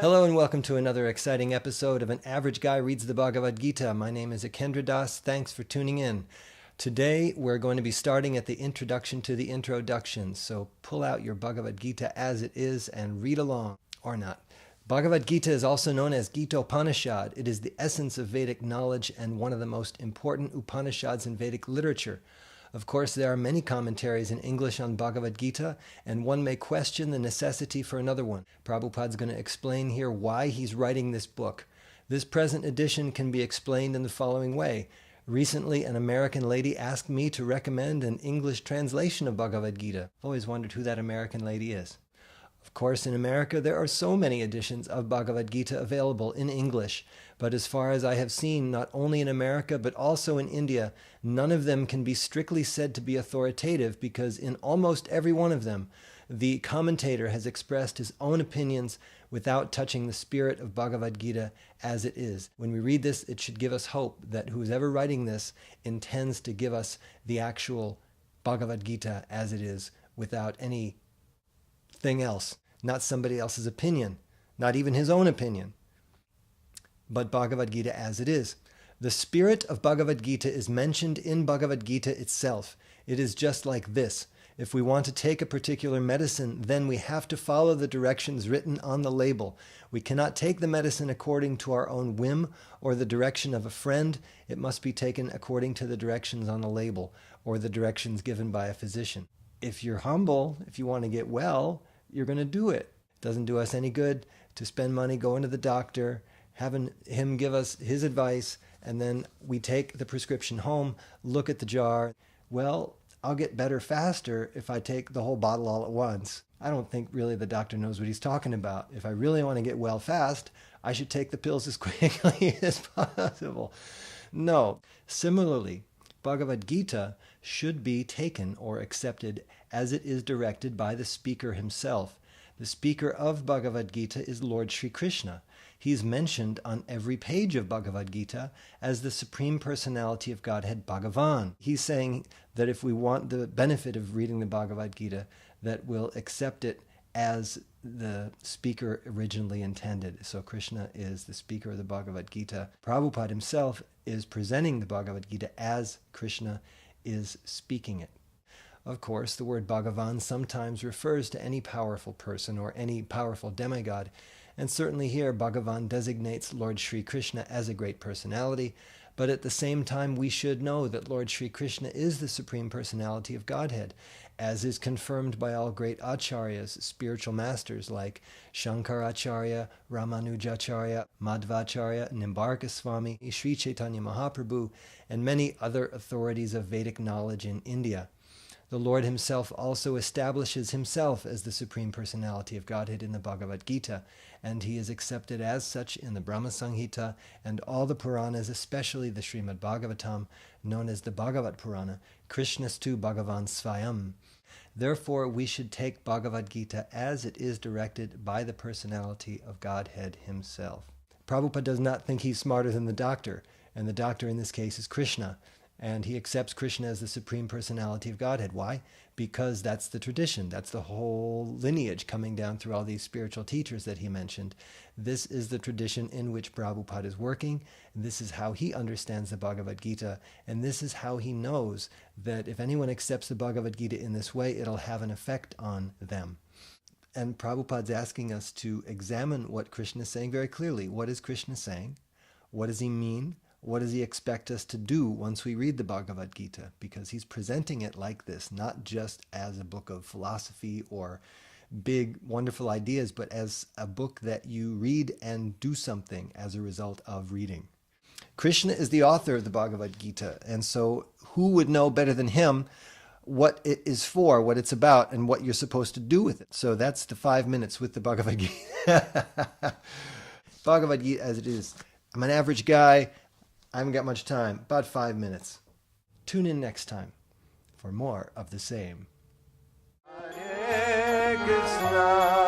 Hello and welcome to another exciting episode of An Average Guy Reads the Bhagavad-gita. My name is Akendra Das. Thanks for tuning in. Today we're going to be starting at the introduction to the introduction, so pull out your Bhagavad-gita as it is and read along, or not. Bhagavad-gita is also known as Gita Upanishad. It is the essence of Vedic knowledge and one of the most important Upanishads in Vedic literature. Of course, there are many commentaries in English on Bhagavad-gita, and one may question the necessity for another one. Prabhupada's going to explain here why he's writing this book. This present edition can be explained in the following way. Recently, an American lady asked me to recommend an English translation of Bhagavad-gita. I've always wondered who that American lady is. Of course, in America, there are so many editions of Bhagavad-gita available in English, but as far as I have seen, not only in America, but also in India, none of them can be strictly said to be authoritative because in almost every one of them, the commentator has expressed his own opinions without touching the spirit of Bhagavad-gita as it is. When we read this, it should give us hope that who's ever writing this intends to give us the actual Bhagavad-gita as it is without anything else, not somebody else's opinion, not even his own opinion, but Bhagavad-gita as it is. The spirit of Bhagavad-gita is mentioned in Bhagavad-gita itself. It is just like this. If we want to take a particular medicine, then we have to follow the directions written on the label. We cannot take the medicine according to our own whim or the direction of a friend. It must be taken according to the directions on the label or the directions given by a physician. If you're humble, if you want to get well, you're going to do it. It doesn't do us any good to spend money going to the doctor, having him give us his advice, and then we take the prescription home, look at the jar. Well, I'll get better faster if I take the whole bottle all at once. I don't think really the doctor knows what he's talking about. If I really want to get well fast, I should take the pills as quickly as possible. No. Similarly, Bhagavad-gita should be taken or accepted as it is directed by the speaker himself. The speaker of Bhagavad-gita is Lord Sri Krishna. He's mentioned on every page of Bhagavad-gita as the Supreme Personality of Godhead, Bhagavan. He's saying that if we want the benefit of reading the Bhagavad-gita, that we'll accept it as the speaker originally intended. So Krishna is the speaker of the Bhagavad-gita. Prabhupada himself is presenting the Bhagavad-gita as Krishna is speaking it. Of course, the word Bhagavan sometimes refers to any powerful person or any powerful demigod, and certainly here Bhagavan designates Lord Sri Krishna as a great personality, but at the same time we should know that Lord Sri Krishna is the Supreme Personality of Godhead, as is confirmed by all great acharyas, spiritual masters like Shankaracharya, Ramanujacharya, Madhvacharya, Nimbarka-swami, Sri Chaitanya Mahaprabhu, and many other authorities of Vedic knowledge in India. The Lord himself also establishes himself as the Supreme Personality of Godhead in the Bhagavad-gita, and he is accepted as such in the Brahma Samhita and all the Puranas, especially the Srimad Bhagavatam, known as the Bhagavat Purana, Krishnastu Bhagavan Svayam. Therefore, we should take Bhagavad-gita as it is directed by the personality of Godhead himself. Prabhupada does not think he's smarter than the doctor, and the doctor in this case is Krishna. And he accepts Krishna as the Supreme Personality of Godhead. Why? Because that's the tradition. That's the whole lineage coming down through all these spiritual teachers that he mentioned. This is the tradition in which Prabhupada is working. This is how he understands the Bhagavad-gita. And this is how he knows that if anyone accepts the Bhagavad-gita in this way, it'll have an effect on them. And Prabhupada's asking us to examine what Krishna is saying very clearly. What is Krishna saying? What does he mean? What does he expect us to do once we read the Bhagavad-gita? Because he's presenting it like this, not just as a book of philosophy or big, wonderful ideas, but as a book that you read and do something as a result of reading. Krishna is the author of the Bhagavad-gita, and so who would know better than him what it is for, what it's about, and what you're supposed to do with it? So that's the 5 minutes with the Bhagavad-gita. Bhagavad-gita as it is. I'm an average guy. I haven't got much time, about 5 minutes. Tune in next time for more of the same. Hare Krishna.